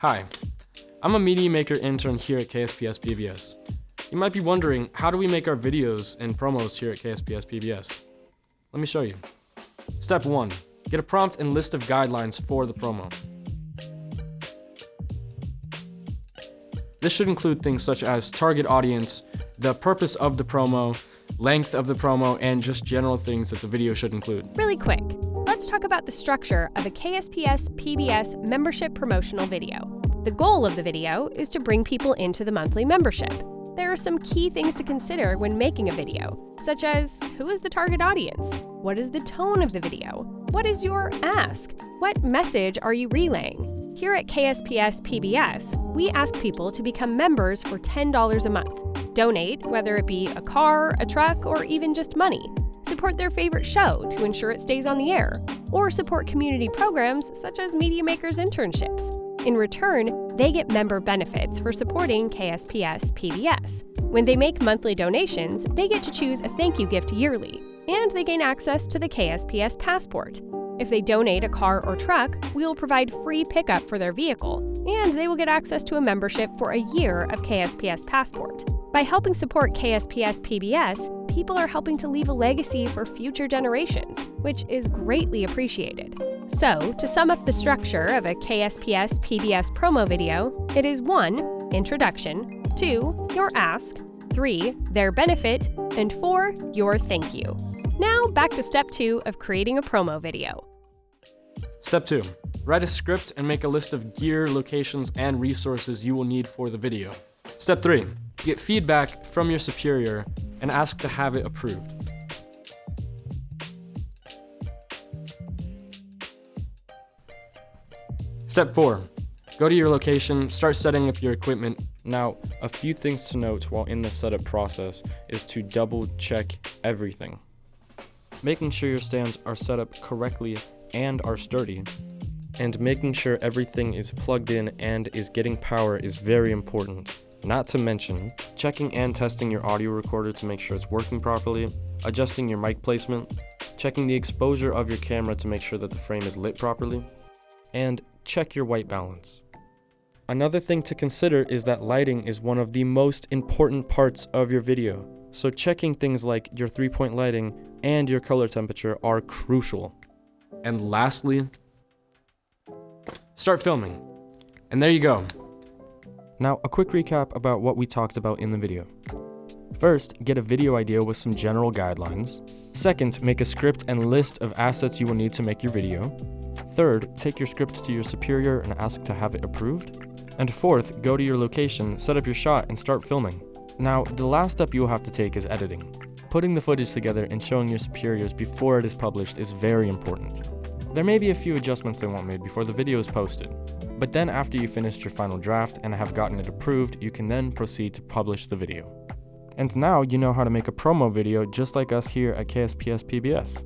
Hi, I'm a Media Maker intern here at KSPS PBS. You might be wondering, how do we make our videos and promos here at KSPS PBS? Let me show you. Step 1, get a prompt and list of guidelines for the promo. This should include things such as target audience, the purpose of the promo, length of the promo, and just general things that the video should include. Really quick, let's talk about the structure of a KSPS PBS membership promotional video. The goal of the video is to bring people into the monthly membership. There are some key things to consider when making a video, such as who is the target audience? What is the tone of the video? What is your ask? What message are you relaying? Here at KSPS PBS, we ask people to become members for $10 a month. Donate, whether it be a car, a truck, or even just money. Support their favorite show to ensure it stays on the air, or support community programs such as Media Makers internships. In return, they get member benefits for supporting KSPS PBS. When they make monthly donations, they get to choose a thank you gift yearly, and they gain access to the KSPS Passport. If they donate a car or truck, we will provide free pickup for their vehicle, and they will get access to a membership for a year of KSPS Passport. By helping support KSPS PBS, people are helping to leave a legacy for future generations, which is greatly appreciated. So, to sum up the structure of a KSPS PBS promo video, it is 1. Introduction, 2. Your ask, 3. Their benefit, and 4. Your thank you. Now, back to step 2 of creating a promo video. Step 2, write a script and make a list of gear, locations, and resources you will need for the video. Step 3, get feedback from your superior and ask to have it approved. Step 4, go to your location, start setting up your equipment. Now, a few things to note while in the setup process is to double check everything. Making sure your stands are set up correctly and are sturdy, and making sure everything is plugged in and is getting power is very important. Not to mention, checking and testing your audio recorder to make sure it's working properly, adjusting your mic placement, checking the exposure of your camera to make sure that the frame is lit properly, and check your white balance. Another thing to consider is that lighting is one of the most important parts of your video, so checking things like your 3-point lighting and your color temperature are crucial. And lastly, start filming. And there you go. Now, a quick recap about what we talked about in the video. First, get a video idea with some general guidelines. Second, make a script and list of assets you will need to make your video. Third, take your script to your superior and ask to have it approved. And fourth, go to your location, set up your shot, and start filming. Now, the last step you will have to take is editing. Putting the footage together and showing your superiors before it is published is very important. There may be a few adjustments they want made before the video is posted, but then after you finished your final draft and have gotten it approved, you can then proceed to publish the video. And now you know how to make a promo video just like us here at KSPS PBS.